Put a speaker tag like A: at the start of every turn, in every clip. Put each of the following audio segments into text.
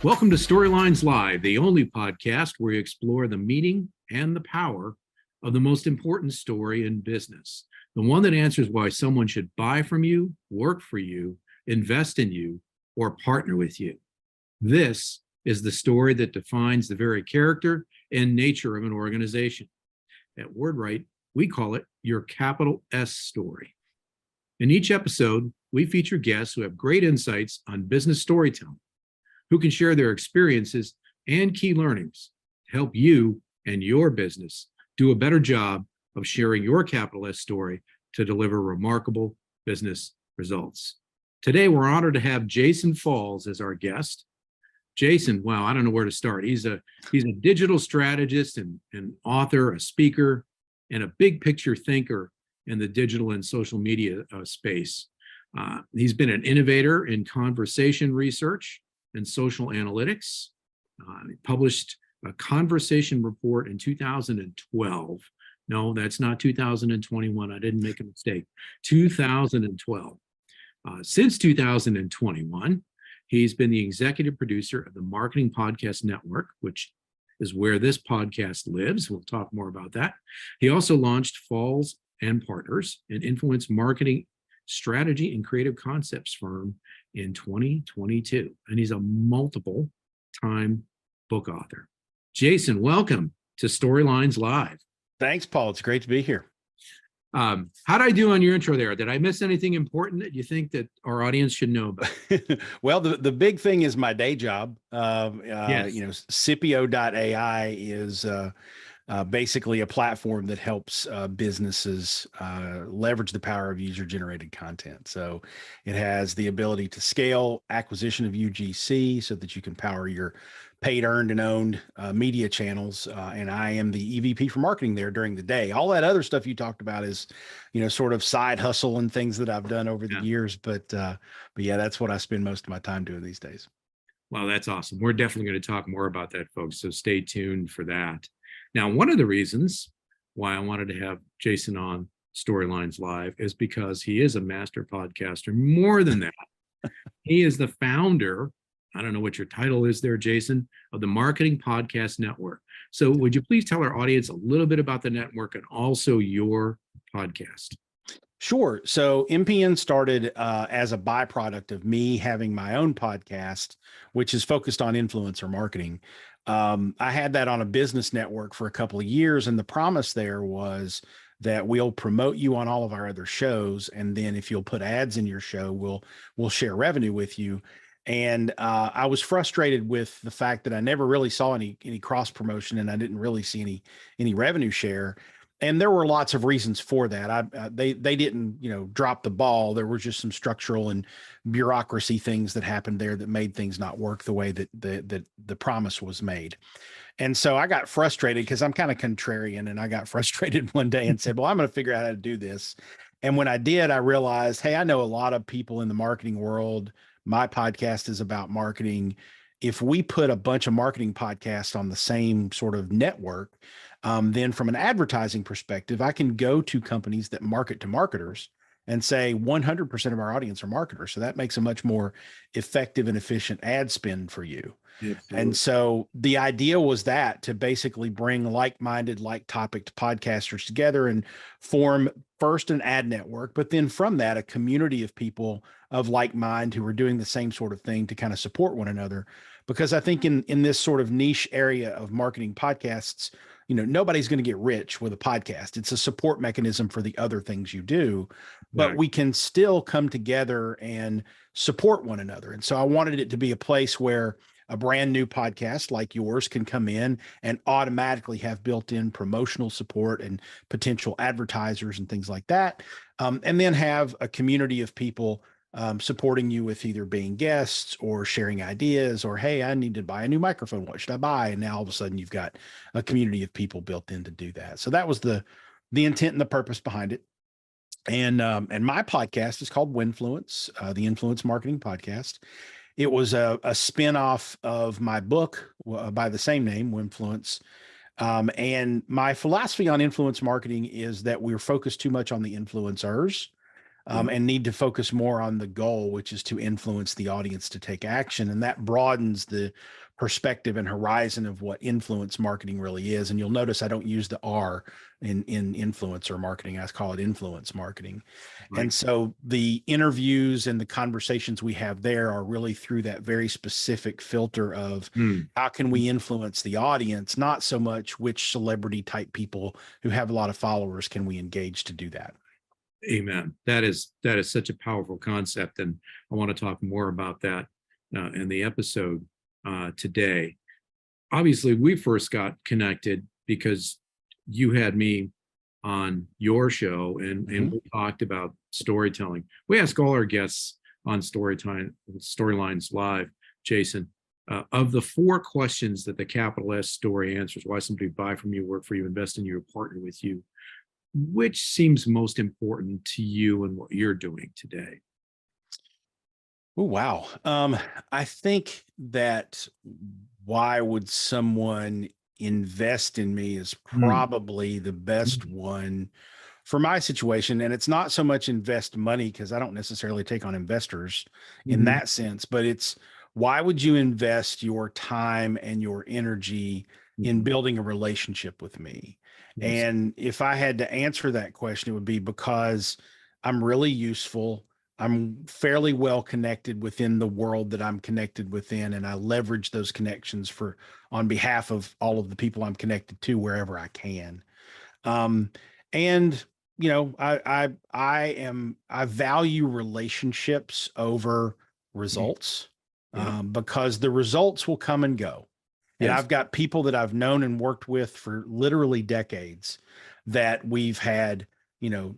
A: Welcome to Storylines Live, the only podcast where we explore the meaning and the power of the most important story in business, the one that answers why someone should buy from you, work for you, invest in you, or partner with you. This is the story that defines the very character and nature of an organization. At WordWrite, we call it your capital S story. In each episode, we feature guests who have great insights on business storytelling, who can share their experiences and key learnings to help you and your business do a better job of sharing your capital S story to deliver remarkable business results. Today, we're honored to have Jason Falls as our guest. Jason, wow, I don't know where to start. He's a digital strategist and author, a speaker, and a big picture thinker in the digital and social media space. He's been an innovator in conversation research and social analytics. He published a conversation report in 2012. No, that's not 2021. I didn't make a mistake. 2012. Since 2021, he's been the executive producer of the Marketing Podcast Network, which is where this podcast lives. We'll talk more about that. He also launched Falls and Partners, an influence marketing strategy and creative concepts firm in 2022. And he's a multiple time book author. Jason, welcome to Storylines Live.
B: Thanks, Paul. It's great to be here.
A: How did I do on your intro there? Did I miss anything important that you think that our audience should know about?
B: Well, the big thing is my day job.
A: Yes.
B: Scipio.ai is basically a platform that helps businesses leverage the power of user-generated content. So it has the ability to scale acquisition of UGC so that you can power your paid, earned, and owned media channels. And I am the EVP for marketing there during the day. All that other stuff you talked about is, sort of side hustle and things that I've done over the years. But yeah, that's what I spend most of my time doing these days.
A: Well, that's awesome. We're definitely going to talk more about that, folks. So stay tuned for that. Now, one of the reasons why I wanted to have Jason on Storylines Live is because he is a master podcaster. More than that, he is the founder, I don't know what your title is there, Jason, of the Marketing Podcast Network. So would you please tell our audience a little bit about the network and also your podcast?
B: Sure. So MPN started as a byproduct of me having my own podcast, which is focused on influencer marketing. I had that on a business network for a couple of years, and the promise there was that we'll promote you on all of our other shows, and then if you'll put ads in your show, we'll share revenue with you. And I was frustrated with the fact that I never really saw any cross promotion, and I didn't really see any revenue share. And there were lots of reasons for that. They didn't, drop the ball. There were just some structural and bureaucracy things that happened there that made things not work the way that the promise was made. And so I got frustrated because I'm kind of contrarian, and I got frustrated one day and said, well, I'm going to figure out how to do this. And when I did, I realized, hey, I know a lot of people in the marketing world. My podcast is about marketing. If we put a bunch of marketing podcasts on the same sort of network, then from an advertising perspective, I can go to companies that market to marketers and say 100% of our audience are marketers. So that makes a much more effective and efficient ad spend for you. Absolutely. And so the idea was that to basically bring like-minded, like-topic podcasters together and form first an ad network, but then from that, a community of people of like mind who are doing the same sort of thing to kind of support one another. Because I think in this sort of niche area of marketing podcasts, nobody's going to get rich with a podcast. It's a support mechanism for the other things you do, but we can still come together and support one another. And so I wanted it to be a place where a brand new podcast like yours can come in and automatically have built-in promotional support and potential advertisers and things like that. And then have a community of people supporting you with either being guests or sharing ideas or, hey, I need to buy a new microphone. What should I buy? And now all of a sudden you've got a community of people built in to do that. So that was the intent and the purpose behind it. And my podcast is called Winfluence, the Influence Marketing Podcast. It was a spinoff of my book by the same name, Winfluence. And my philosophy on influence marketing is that we're focused too much on the influencers and need to focus more on the goal, which is to influence the audience to take action. And that broadens the perspective and horizon of what influence marketing really is. And you'll notice I don't use the R in influencer marketing. I call it influence marketing.
A: Right.
B: And so the interviews and the conversations we have there are really through that very specific filter of how can we influence the audience, not so much which celebrity type people who have a lot of followers can we engage to do that.
A: Amen. That is such a powerful concept, and I want to talk more about that in the episode today. Obviously, we first got connected because you had me on your show, and we talked about storytelling. We ask all our guests on Storylines Live, Jason, of the 4 questions that the capital S story answers: why somebody buy from you, work for you, invest in you, or partner with you. Which seems most important to you and what you're doing today?
B: Oh, wow. I think that why would someone invest in me is probably the best one for my situation. And it's not so much invest money, because I don't necessarily take on investors in that sense, but it's why would you invest your time and your energy in building a relationship with me? And if I had to answer that question, it would be because I'm really useful. I'm fairly well connected within the world that I'm connected within, and I leverage those connections on behalf of all of the people I'm connected to wherever I can. And you know, I value relationships over results, because the results will come and go. And I've got people that I've known and worked with for literally decades that we've had, you know,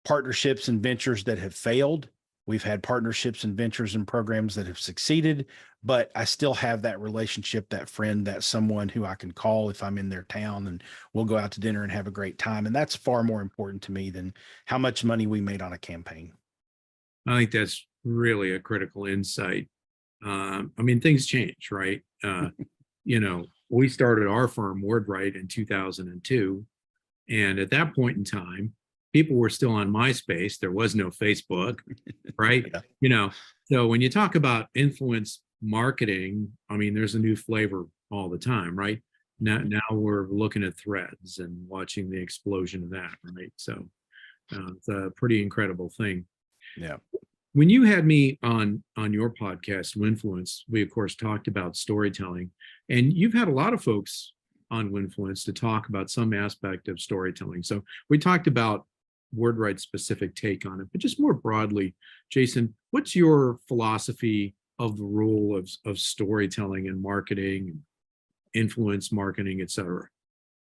B: partnerships and ventures that have failed. We've had partnerships and ventures and programs that have succeeded, but I still have that relationship, that friend, that someone who I can call if I'm in their town, and we'll go out to dinner and have a great time. And that's far more important to me than how much money we made on a campaign.
A: I think that's really a critical insight. I mean, things change, right? You know, we started our firm, WordWrite, in 2002. And at that point in time, people were still on MySpace. There was no Facebook, right? You know, so when you talk about influence marketing, I mean, there's a new flavor all the time, right? Now we're looking at Threads and watching the explosion of that, right? So it's a pretty incredible thing.
B: Yeah.
A: When you had me on your podcast, Winfluence, we of course talked about storytelling, and you've had a lot of folks on Winfluence to talk about some aspect of storytelling. So we talked about WordWrite's specific take on it, but just more broadly, Jason, what's your philosophy of the role of storytelling in marketing, influence marketing, et cetera?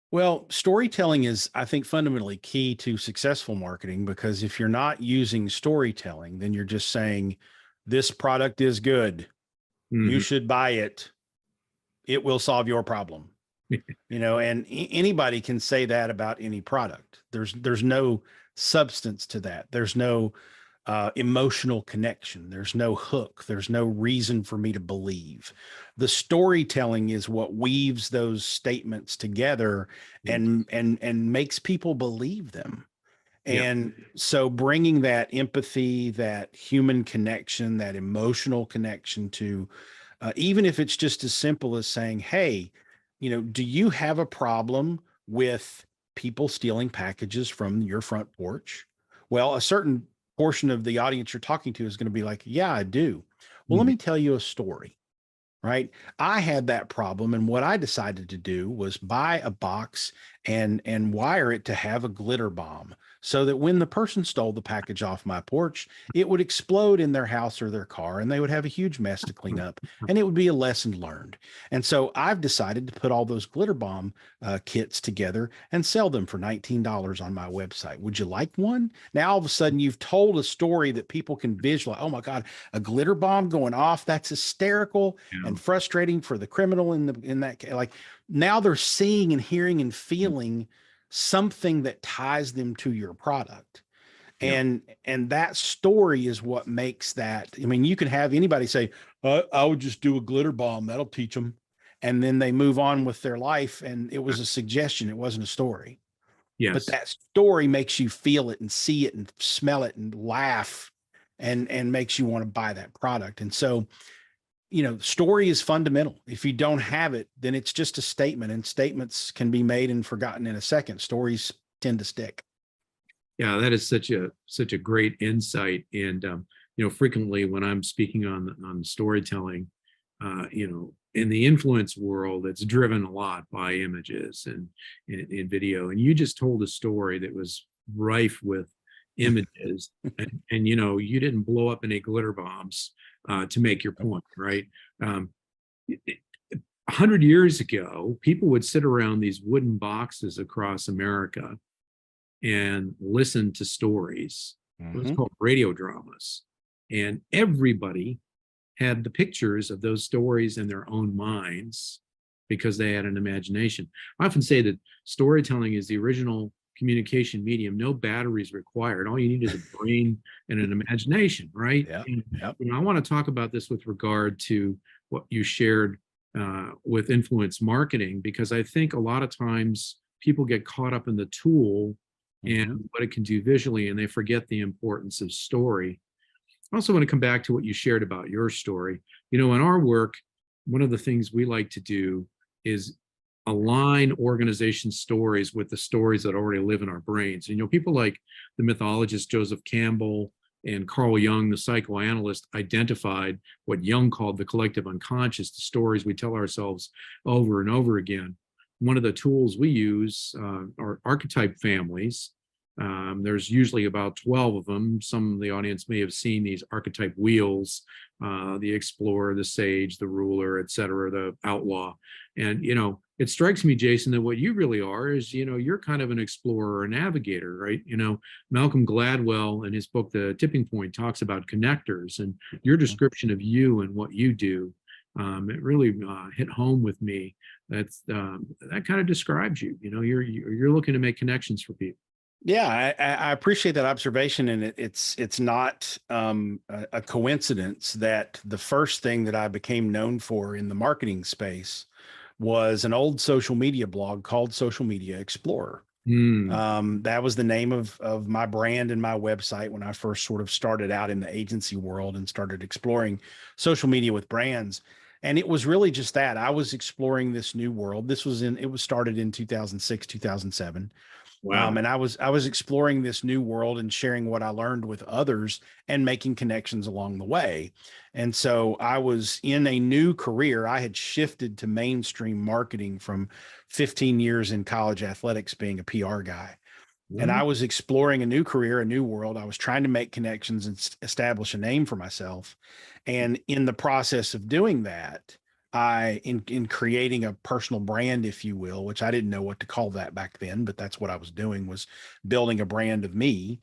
B: Well, storytelling is, I think, fundamentally key to successful marketing, because if you're not using storytelling, then you're just saying, this product is good. You should buy it. It will solve your problem. You know, and anybody can say that about any product. There's no substance to that. There's no emotional connection. There's no hook. There's no reason for me to believe. The storytelling is what weaves those statements together and makes people believe them. And so bringing that empathy, that human connection, that emotional connection to, even if it's just as simple as saying, hey, you know, do you have a problem with people stealing packages from your front porch? Well, a certain portion of the audience you're talking to is going to be like, yeah, I do. Well, let me tell you a story, right? I had that problem, and what I decided to do was buy a box and wire it to have a glitter bomb, so that when the person stole the package off my porch, it would explode in their house or their car, and they would have a huge mess to clean up, and it would be a lesson learned. And so I've decided to put all those glitter bomb kits together and sell them for $19 on my website. Would you like one? Now, all of a sudden, you've told a story that people can visualize. Oh my God, a glitter bomb going off. That's hysterical and frustrating for the criminal in that, like, now they're seeing and hearing and feeling something that ties them to your product. And that story is what makes that. I mean, you can have anybody say, I would just do a glitter bomb. That'll teach them. And then they move on with their life. And it was a suggestion. It wasn't a story. but
A: Yes.
B: that story makes you feel it and see it and smell it and laugh and makes you want to buy that product. And so, story is fundamental. If you don't have it, then it's just a statement, and statements can be made and forgotten in a second. Stories tend to stick.
A: Yeah, that is such a great insight. And frequently when I'm speaking on storytelling, in the influence world, it's driven a lot by images and in video. And you just told a story that was rife with images, and you didn't blow up any glitter bombs to make your point, right? Um, 100 years ago, people would sit around these wooden boxes across America and listen to stories. It was called radio dramas. And everybody had the pictures of those stories in their own minds because they had an imagination. I often say that storytelling is the original communication medium. No batteries required. All you need is a brain and an imagination, right?
B: Yeah.
A: And,
B: Yep.
A: I want to talk about this with regard to what you shared with influence marketing, because I think a lot of times people get caught up in the tool and what it can do visually, and they forget the importance of story. I also want to come back to what you shared about your story. In our work, one of the things we like to do is align organization stories with the stories that already live in our brains. And, people like the mythologist Joseph Campbell and Carl Jung, the psychoanalyst, identified what Jung called the collective unconscious, the stories we tell ourselves over and over again. One of the tools we use are archetype families. There's usually about 12 of them. Some of the audience may have seen these archetype wheels, the explorer, the sage, the ruler, et cetera, the outlaw. And, it strikes me, Jason, that what you really are is, you're kind of an explorer or navigator, right? Malcolm Gladwell in his book, The Tipping Point, talks about connectors, and your description of you and what you do, it really hit home with me. That kind of describes you. You're looking to make connections for people.
B: Yeah, I appreciate that observation, and it's not a coincidence that the first thing that I became known for in the marketing space was an old social media blog called Social Media Explorer. That was the name of my brand and my website when I first sort of started out in the agency world and started exploring social media with brands. And it was really just that. I was exploring this new world. It was started in 2006, 2007.
A: Wow.
B: And I was exploring this new world and sharing what I learned with others and making connections along the way. And so I was in a new career. I had shifted to mainstream marketing from 15 years in college athletics being a PR guy. And I was exploring a new career, a new world. I was trying to make connections and establish a name for myself. And in the process of doing that, in creating a personal brand, if you will, which I didn't know what to call that back then, but that's what I was doing, was building a brand of me.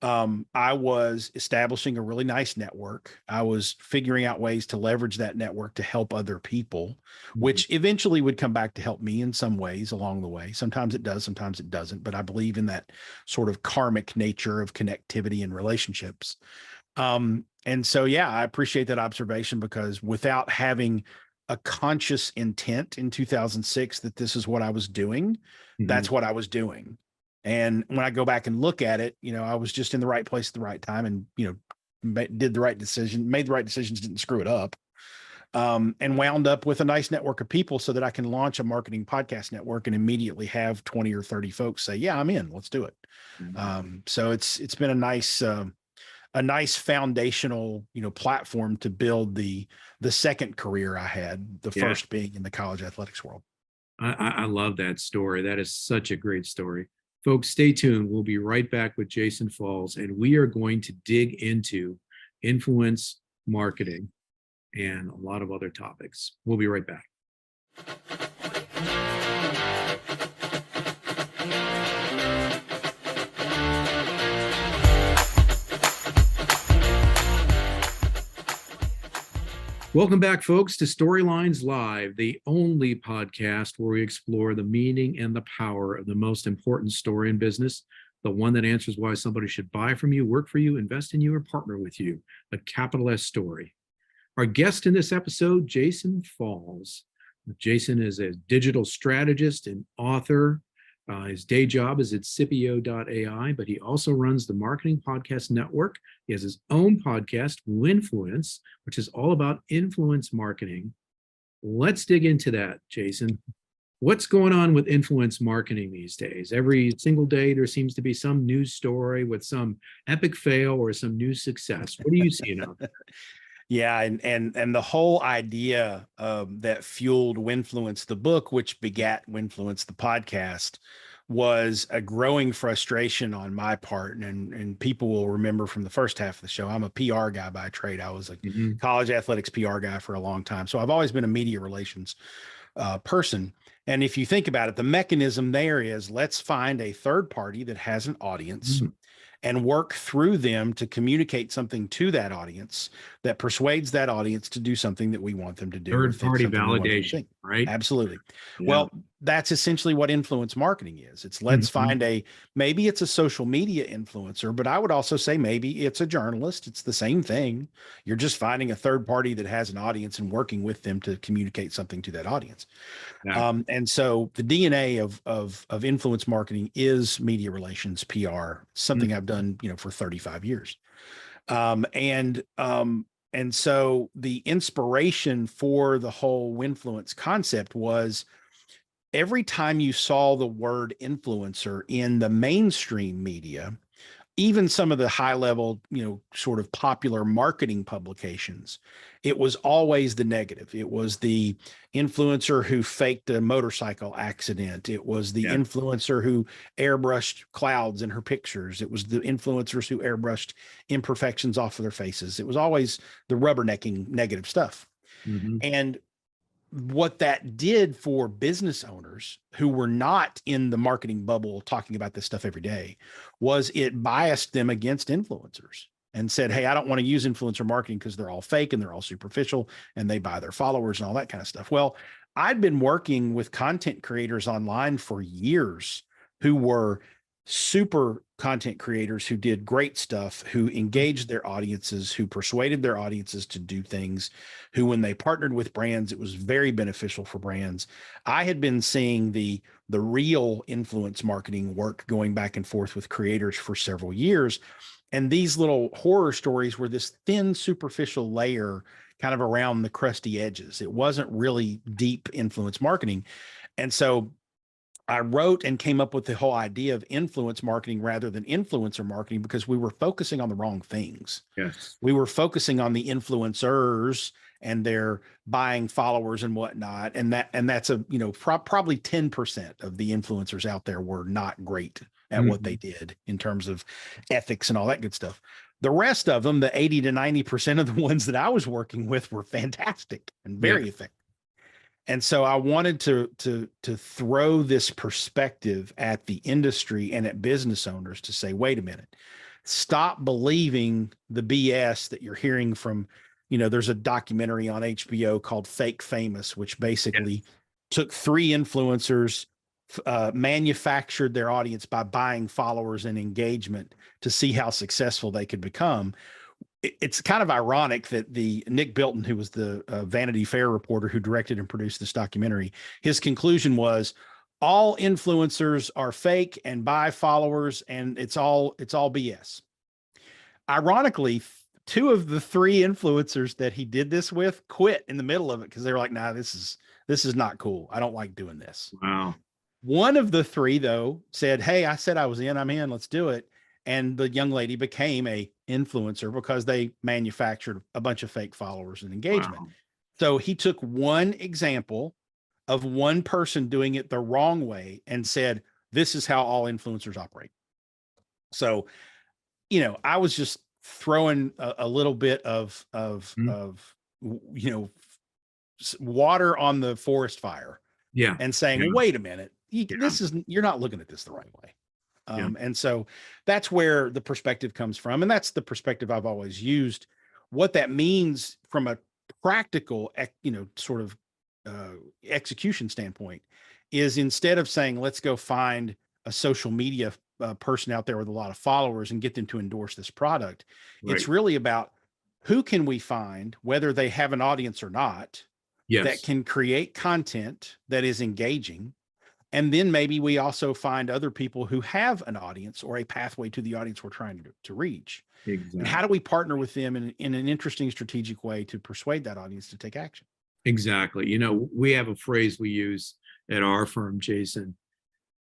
B: I was establishing a really nice network. I was figuring out ways to leverage that network to help other people, which eventually would come back to help me in some ways along the way. Sometimes it does, sometimes it doesn't, but I believe in that sort of karmic nature of connectivity and relationships. And so, yeah, I appreciate that observation, because without having a conscious intent in 2006 that this is what I was doing, that's what I was doing. And when I go back and look at it, I was just in the right place at the right time, and, did the right decision, made the right decisions, didn't screw it up. And wound up with a nice network of people so that I can launch a marketing podcast network and immediately have 20 or 30 folks say, yeah, I'm in, let's do it. So it's been a nice foundational, platform to build the second career I had, the first being in the college athletics world.
A: I love that story. That is such a great story. Folks, stay tuned. We'll be right back with Jason Falls, and we are going to dig into influence marketing and a lot of other topics. We'll be right back. Welcome back, folks, to Storylines Live, the only podcast where we explore the meaning and the power of the most important story in business, the one that answers why somebody should buy from you, work for you, invest in you, or partner with you, a capital S story. Our guest in this episode, Jason Falls. Jason is a digital strategist and author. His day job is at Scipio.ai, but he also runs the Marketing Podcast Network. He has his own podcast, Winfluence, which is all about influence marketing. Let's dig into that, Jason. What's going on with influence marketing these days? Every single day, there seems to be some news story with some epic fail or some new success. What are you seeing out there?
B: Yeah, and the whole idea that fueled Winfluence the book, which begat Winfluence the podcast, was a growing frustration on my part. And people will remember from the first half of the show, I'm a PR guy by trade. I was a
A: Mhm.
B: college athletics PR guy for a long time. So I've always been a media relations person. And if you think about it, the mechanism there is let's find a third party that has an audience
A: Mhm.
B: and work through them to communicate something to that audience that persuades that audience to do something that we want them to do.
A: Third party validation, right?
B: Absolutely.
A: Yeah.
B: Well, that's essentially what influence marketing is. It's let's
A: Mhm.
B: find maybe it's a social media influencer, but I would also say maybe it's a journalist. It's the same thing. You're just finding a third party that has an audience and working with them to communicate something to that audience.
A: Yeah.
B: And so the DNA of influence marketing is media relations, PR, something I've done, for 35 years. And so the inspiration for the whole Winfluence concept was every time you saw the word influencer in the mainstream media, even some of the high level, sort of popular marketing publications, it was always the negative. It was the influencer who faked a motorcycle accident. It was the
A: Yeah.
B: influencer who airbrushed clouds in her pictures. It was the influencers who airbrushed imperfections off of their faces. It was always the rubbernecking negative stuff.
A: Mhm.
B: And what that did for business owners who were not in the marketing bubble talking about this stuff every day was it biased them against influencers and said, hey, I don't want to use influencer marketing because they're all fake and they're all superficial and they buy their followers and all that kind of stuff. Well, I'd been working with content creators online for years who were super content creators who did great stuff, who engaged their audiences, who persuaded their audiences to do things, who, when they partnered with brands, it was very beneficial for brands. I had been seeing the real influence marketing work going back and forth with creators for several years. And these little horror stories were this thin, superficial layer kind of around the crusty edges. It wasn't really deep influence marketing. And so I wrote and came up with the whole idea of influence marketing rather than influencer marketing because we were focusing on the wrong things.
A: Yes.
B: We were focusing on the influencers and their buying followers and whatnot. And that's probably 10% of the influencers out there were not great at what they did in terms of ethics and all that good stuff. The rest of them, the 80 to 90% of the ones that I was working with were fantastic and
A: Yeah.
B: very effective. And so I wanted to throw this perspective at the industry and at business owners to say, wait a minute, stop believing the BS that you're hearing from, there's a documentary on HBO called Fake Famous, which basically took three influencers, manufactured their audience by buying followers and engagement to see how successful they could become. It's kind of ironic that the Nick Bilton, who was the Vanity Fair reporter who directed and produced this documentary, his conclusion was all influencers are fake and buy followers, and it's all BS. Ironically, two of the three influencers that he did this with quit in the middle of it because they were like, "Nah, this is not cool. I don't like doing this."
A: Wow.
B: One of the three, though, said, "Hey, I said I was in. I'm in. Let's do it." And the young lady became a influencer because they manufactured a bunch of fake followers and engagement.
A: Wow.
B: So he took one example of one person doing it the wrong way and said, "This is how all influencers operate." So, I was just throwing a little bit of
A: Mhm.
B: water on the forest fire
A: Yeah.
B: and saying,
A: Yeah.
B: well, wait a minute,
A: Yeah.
B: you're not looking at this the right way.
A: Yeah.
B: And so that's where the perspective comes from. And that's the perspective I've always used. What that means from a practical, sort of execution standpoint is instead of saying, let's go find a social media person out there with a lot of followers and get them to endorse this product, it's
A: Right.
B: really about who can we find, whether they have an audience or not, that
A: Yes.
B: can create content that is engaging And then maybe we also find other people who have an audience or a pathway to the audience we're trying to reach. And how
A: Exactly.
B: do we partner with them in an interesting strategic way to persuade that audience to take action?
A: Exactly. You know, we have a phrase we use at our firm, Jason,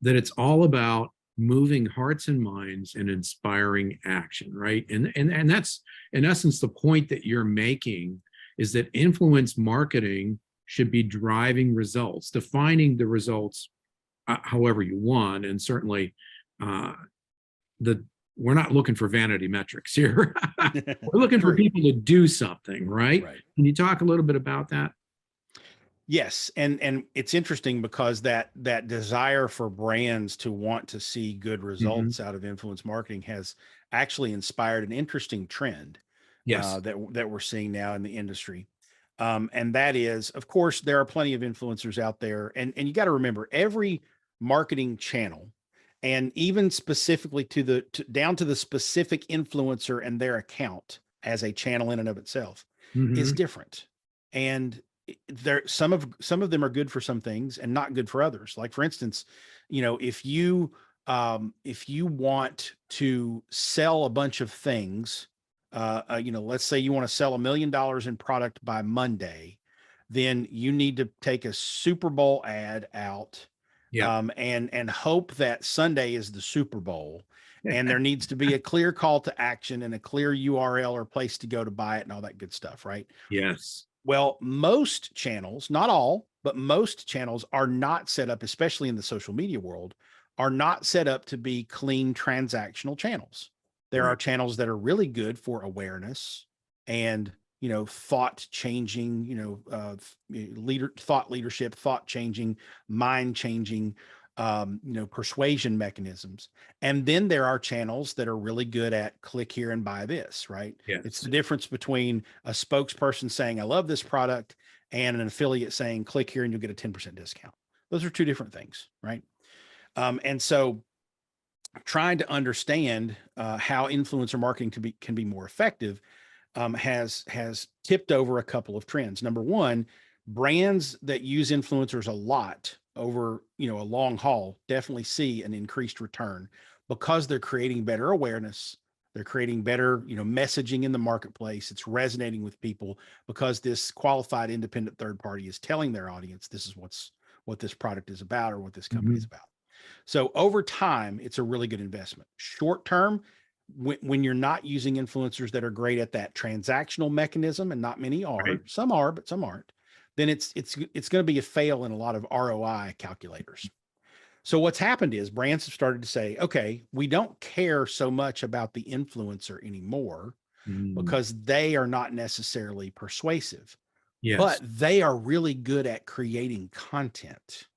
A: that it's all about moving hearts and minds and inspiring action, right? And that's in essence the point that you're making, is that influence marketing should be driving results, defining the results however you want, and certainly uh, the we're not looking for vanity metrics here. We're looking for
B: True.
A: people to do something, right?
B: Right.
A: Can you talk a little bit about that?
B: Yes, and it's interesting because that desire for brands to want to see good
A: Mhm.
B: results out of influence marketing has actually inspired an interesting trend
A: Yes.
B: that we're seeing now in the industry. And that is, of course, there are plenty of influencers out there, and you got to remember every marketing channel, and even specifically down to the specific influencer and their account as a channel in and of itself, is
A: Hmm.
B: different. And there some of them are good for some things and not good for others. Like for instance, if you want to sell a bunch of things, let's say you want to sell $1 million in product by Monday, then you need to take a Super Bowl ad out,
A: Yeah.
B: and hope that Sunday is the Super Bowl. And there needs to be a clear call to action and a clear URL or place to go to buy it and all that good stuff, right?
A: Yes.
B: Well, most channels, not all, but most channels are not set up, especially in the social media world, are not set up to be clean transactional channels. There are
A: Right.
B: channels that are really good for awareness and, thought changing, thought leadership, thought changing, mind changing, persuasion mechanisms. And then there are channels that are really good at click here and buy this, right? It's
A: Yes.
B: the difference between a spokesperson saying, I love this product, and an affiliate saying, click here and you'll get a 10% discount. Those are two different things, right? And so trying to understand how influencer marketing can be more effective has tipped over a couple of trends. Number one, brands that use influencers a lot over a long haul definitely see an increased return because they're creating better awareness. They're creating better messaging in the marketplace. It's resonating with people because this qualified independent third party is telling their audience this is what this product is about or what this company is
A: Mhm.
B: about. So over time, it's a really good investment. Short term, when you're not using influencers that are great at that transactional mechanism, and not many
A: Right.
B: are, some are, but some aren't, then it's going to be a fail in a lot of ROI calculators. So what's happened is brands have started to say, okay, we don't care so much about the influencer anymore
A: Mm.
B: because they are not necessarily persuasive, but
A: Yes.
B: they are really good at creating content.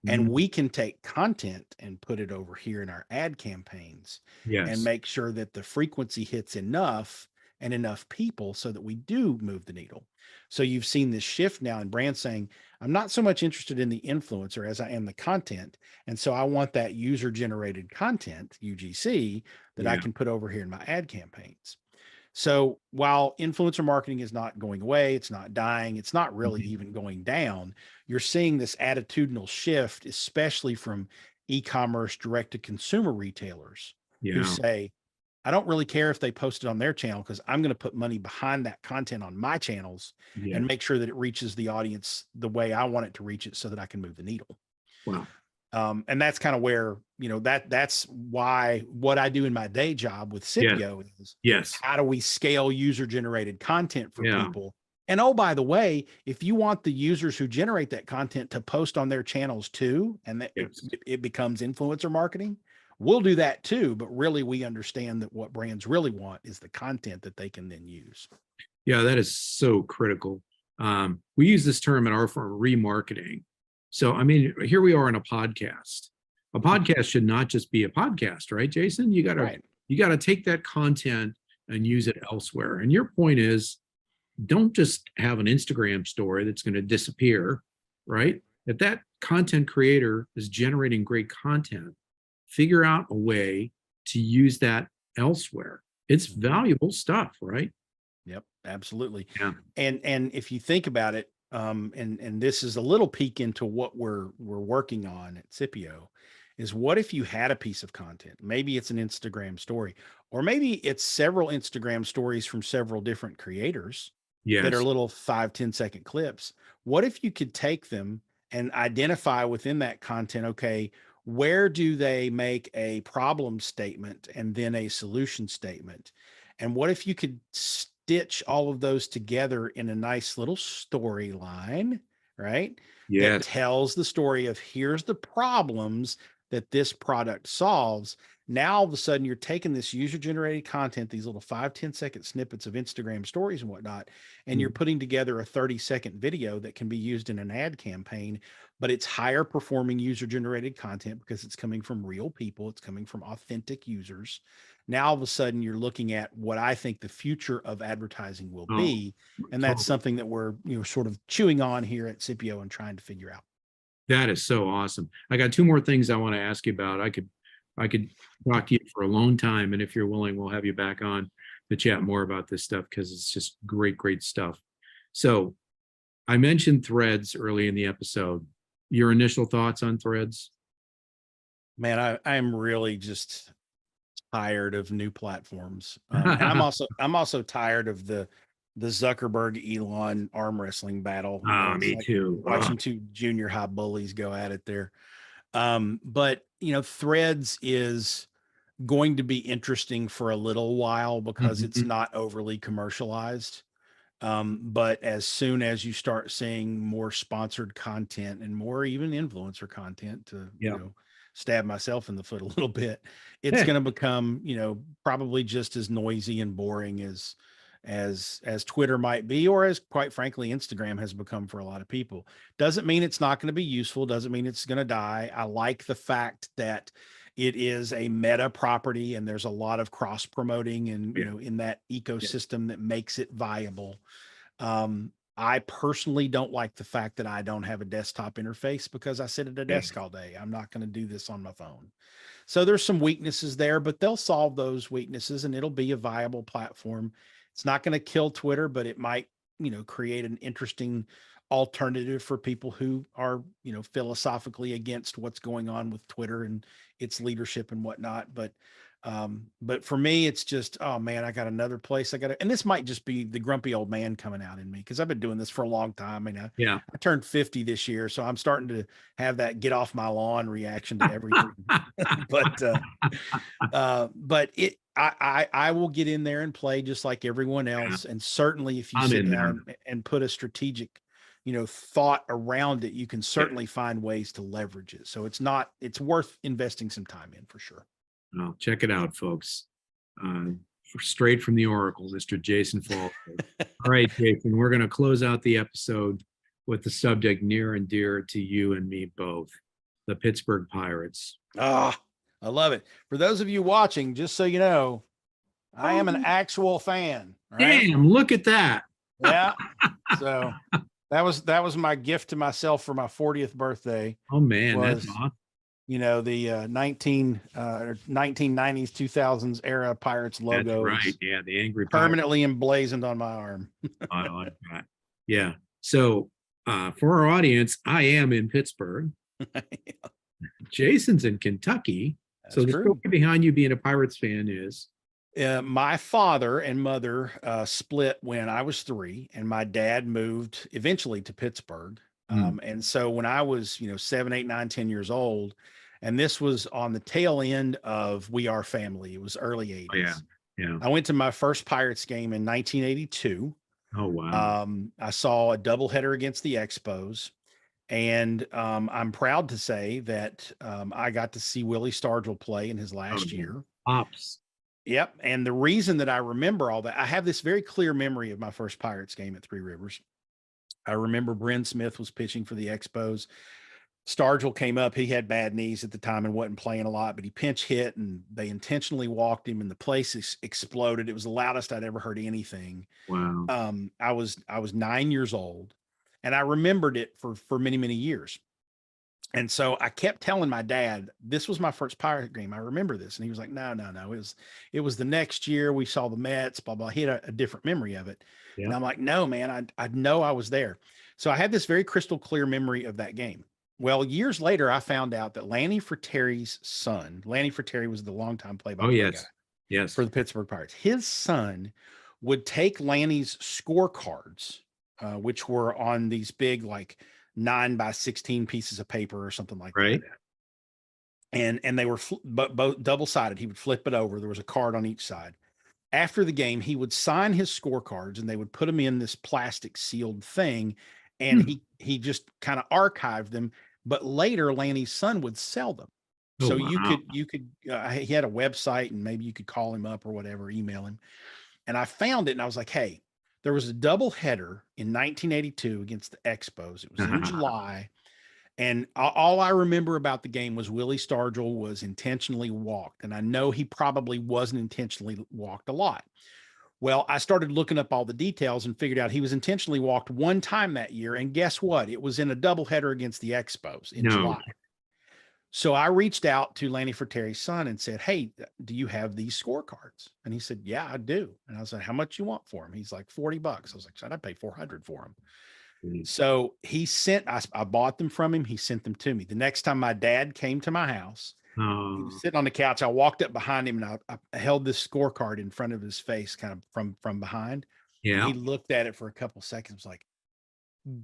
B: And
A: Mm.
B: we can take content and put it over here in our ad campaigns and
A: Yes.
B: make sure that the frequency hits enough and enough people so that we do move the needle. So you've seen this shift now in brands saying, I'm not so much interested in the influencer as I am the content. And so I want that user generated content, UGC, that I
A: Yeah.
B: can put over here in my ad campaigns. So while influencer marketing is not going away, it's not dying, it's not really
A: Mhm.
B: even going down, you're seeing this attitudinal shift, especially from e-commerce direct to consumer retailers who
A: Yeah.
B: say, I don't really care if they post it on their channel because I'm going to put money behind that content on my channels and
A: Yes.
B: make sure that it reaches the audience the way I want it to reach it so that I can move the needle.
A: Wow.
B: And that's kind of where, that's why what I do in my day job with
A: Yes.
B: Scipio is
A: Yes.
B: how do we scale user generated content for
A: Yeah.
B: people? And oh, by the way, if you want the users who generate that content to post on their channels too, and that
A: Yes.
B: it becomes influencer marketing, we'll do that too. But really, we understand that what brands really want is the content that they can then use.
A: Yeah, that is so critical. We use this term at our firm, remarketing. So, I mean, here we are in a podcast. A podcast should not just be a podcast, right, Jason?
B: Right.
A: You got to take that content and use it elsewhere. And your point is, don't just have an Instagram story that's going to disappear, right? If that content creator is generating great content, figure out a way to use that elsewhere. It's
B: Mhm.
A: valuable stuff, right?
B: Yep, absolutely.
A: Yeah.
B: And if you think about it, and this is a little peek into what we're working on at Scipio, is what if you had a piece of content? Maybe it's an Instagram story, or maybe it's several Instagram stories from several different creators that are
A: Yes.
B: little 5-10 second clips. What if you could take them and identify within that content, okay, where do they make a problem statement and then a solution statement? And what if you could stitch all of those together in a nice little storyline, right? That
A: Yes.
B: tells the story of here's the problems that this product solves. Now all of a sudden you're taking this user generated content, these little 5-10 second snippets of Instagram stories and whatnot, and you're
A: Mm.
B: putting together a 30-second video that can be used in an ad campaign, but it's higher performing user generated content because it's coming from real people. It's coming from authentic users. Now all of a sudden you're looking at what I think the future of advertising will
A: Oh,
B: be. And that's
A: totally.
B: something that we're, sort of chewing on here at Scipio and trying to figure out.
A: That is so awesome. I got two more things I want to ask you about. I could talk to you for a long time, and if you're willing, we'll have you back on to chat more about this stuff because it's just great, great stuff. So I mentioned Threads early in the episode. Your initial thoughts on Threads?
B: Man, I'm really just tired of new platforms. And I'm also tired of the Zuckerberg Elon arm wrestling battle. It's
A: Me
B: like
A: too.
B: watching two junior high bullies go at it there. But Threads is going to be interesting for a little while because it's
A: Mhm.
B: not overly commercialized. But as soon as you start seeing more sponsored content and more even influencer content, to
A: Yeah.
B: stab myself in the foot a little bit, it's
A: Yeah.
B: going to become probably just as noisy and boring as Twitter might be, or as, quite frankly, Instagram has become for a lot of people. Doesn't mean it's not going to be useful, doesn't mean it's going to die. I like the fact that it is a meta property and there's a lot of cross promoting and
A: Yeah.
B: in that
A: Yeah.
B: ecosystem that makes it viable. I personally don't like the fact that I don't have a desktop interface because I sit at a
A: Yeah.
B: desk all day. I'm not going to do this on my phone. So there's some weaknesses there, but they'll solve those weaknesses and it'll be a viable platform. It's not going to kill Twitter, but it might, create an interesting alternative for people who are, philosophically against what's going on with Twitter and its leadership and whatnot. But for me, it's just, oh man, I got another place I got to, and this might just be the grumpy old man coming out in me because I've been doing this for a long time. I mean,
A: Yeah.
B: I turned 50 this year, so I'm starting to have that get off my lawn reaction to everything. but but I will get in there and play just like everyone
A: Yeah.
B: else. And certainly if you
A: I'm
B: sit
A: in there.
B: down and put a strategic, thought around it, you can
A: Yeah.
B: certainly find ways to leverage it. So it's worth investing some time in for sure.
A: Oh, check it out, folks. Uh, Straight from the Oracle, Mr. Jason Falk. All right, Jason, we're going to close out the episode with the subject near and dear to you and me both, the Pittsburgh Pirates.
B: Ah, I love it. For those of you watching, just so you know, I am an
A: Oh,
B: actual fan. Right?
A: damn, look at that.
B: Yeah. So that was my gift to myself for my 40th birthday.
A: Oh, man, that's
B: Was
A: awesome.
B: the 1990s 2000s era Pirates
A: That's
B: logo
A: right.
B: is
A: Yeah, the Angry Pirate.
B: permanently emblazoned on my arm.
A: I like that. Yeah. So, for our audience, I am in Pittsburgh. Jason's in Kentucky. So
B: That's
A: the story
B: true.
A: behind you being a Pirates fan is,
B: My father and mother split when I was 3, and my dad moved eventually to Pittsburgh.
A: hmm,
B: And so when I was, 7, 8, 9, 10 years old, and this was on the tail end of We Are Family, it was early
A: oh yeah,
B: 80s.
A: yeah.
B: I went to my first Pirates game in 1982.
A: Oh wow.
B: I saw a doubleheader against the Expos. And I'm proud to say that I got to see Willie Stargell play in his
A: Oh
B: last
A: yeah.
B: year.
A: Pops.
B: Yep. And the reason that I remember all that, I have this very clear memory of my first Pirates game at Three Rivers. I remember Bryn Smith was pitching for the Expos. Stargell came up. He had bad knees at the time and wasn't playing a lot, but he pinch hit and they intentionally walked him and the place exploded. It was the loudest I'd ever heard anything.
A: Wow.
B: I was 9 years old and I remembered it for many, many years. And so I kept telling my dad, this was my first Pirate game. I remember this. And he was like, no, no, no. It was the next year we saw the Mets, blah, blah. He had a different memory of it. And
A: Yeah.
B: I'm like, no, man, I know I was there. So I had this very crystal clear memory of that game. Well, years later, I found out that Lanny Frateri's son, Lanny Frateri was the longtime
A: Oh,
B: play-by-play guy
A: yes. Yes.
B: for the Pittsburgh Pirates. His son would take Lanny's scorecards, which were on these big, like 9 by 16 pieces of paper or something like
A: Right.
B: that. And they were both double-sided. He would flip it over. There was a card on each side. After the game, he would sign his scorecards and they would put them in this plastic sealed thing. And he just kind of archived them. But later, Lanny's son would sell them.
A: Oh,
B: So
A: wow.
B: you could he had a website and maybe you could call him up or whatever, email him. And I found it and I was like, hey, there was a double header in 1982 against the Expos. It was in July. And all I remember about the game was Willie Stargell was intentionally walked. And I know he probably wasn't intentionally walked a lot. Well, I started looking up all the details and figured out he was intentionally walked one time that year. And guess what? It was in a doubleheader against the Expos in July. So I reached out to Lanny Frateri's son and said, hey, do you have these scorecards? And he said, yeah, I do. And I was like, how much you want for them? He's like, $40. I was like, son, I paid $400 for them. So he sent, I bought them from him. He sent them to me. The next time my dad came to my house, he was sitting on the couch. I walked up behind him and I held this scorecard in front of his face, kind of from behind.
A: Yeah.
B: And he looked at it for a couple of seconds, like,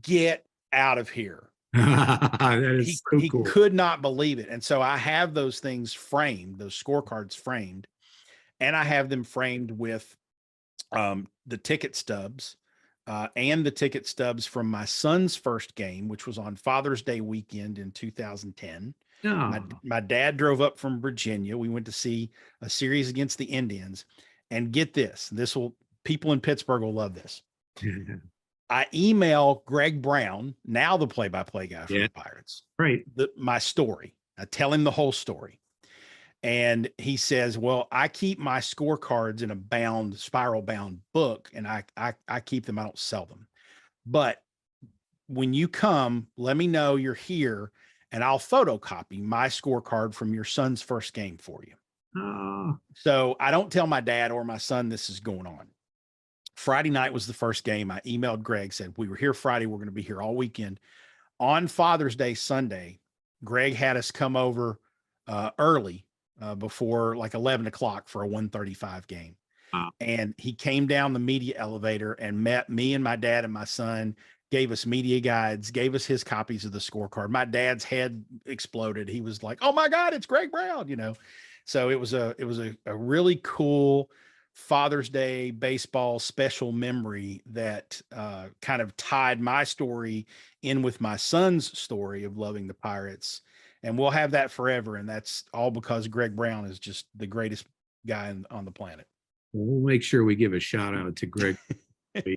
B: get out of here.
A: That is so
B: he
A: cool.
B: Could not believe it. And so I have those things framed, those scorecards framed, and I have them framed with the ticket stubs and the ticket stubs from my son's first game, which was on Father's Day weekend in 2010. My dad drove up from Virginia. We went to see a series against the Indians. And get this, people in Pittsburgh will love this. I email Greg Brown, now the play-by-play guy for the Pirates,
A: right?
B: My story. I tell him the whole story. And he says, well, I keep my scorecards in a spiral bound book, and I keep them. I don't sell them. But when you come, let me know you're here, and I'll photocopy my scorecard from your son's first game for you. So I don't tell my dad or my son this is going on. Friday night was the first game. I emailed Greg, said, we were here Friday. We're going to be here all weekend. On Father's Day Sunday, Greg had us come over early before like 11 o'clock for a 1:35 game.
A: Wow.
B: And he came down the media elevator and met me and my dad and my son, gave us media guides, gave us his copies of the scorecard. My dad's head exploded. He was like, oh my God, it's Greg Brown, So it was a really cool Father's Day baseball special memory that kind of tied my story in with my son's story of loving the Pirates. And we'll have that forever. And that's all because Greg Brown is just the greatest guy on the planet.
A: We'll make sure we give a shout out to Greg when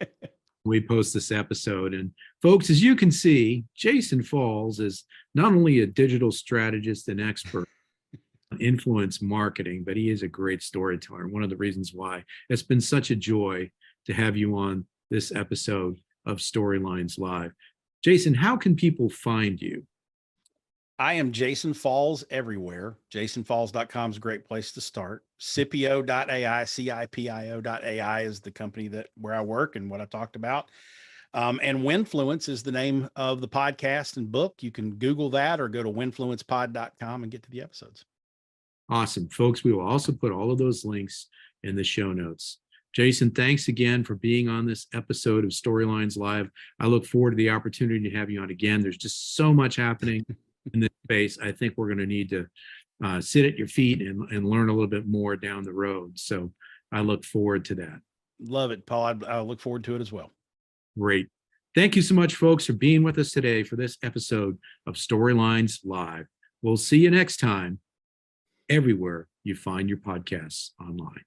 A: we post this episode. And folks, as you can see, Jason Falls is not only a digital strategist and expert on influence marketing, but he is a great storyteller. One of the reasons why it's been such a joy to have you on this episode of Storylines Live. Jason, how can people find you?
B: I am Jason Falls everywhere. JasonFalls.com is a great place to start. Cipio.ai, CIPIO.ai is the company where I work and what I talked about. And Winfluence is the name of the podcast and book. You can Google that or go to winfluencepod.com and get to the episodes.
A: Awesome. Folks, we will also put all of those links in the show notes. Jason, thanks again for being on this episode of Storylines Live. I look forward to the opportunity to have you on again. There's just so much happening in this space. I think we're going to need to sit at your feet and learn a little bit more down the road. So I look forward to that.
B: Love it, Paul. I look forward to it as well.
A: Great. Thank you so much, folks, for being with us today for this episode of Storylines Live. We'll see you next time, everywhere you find your podcasts online.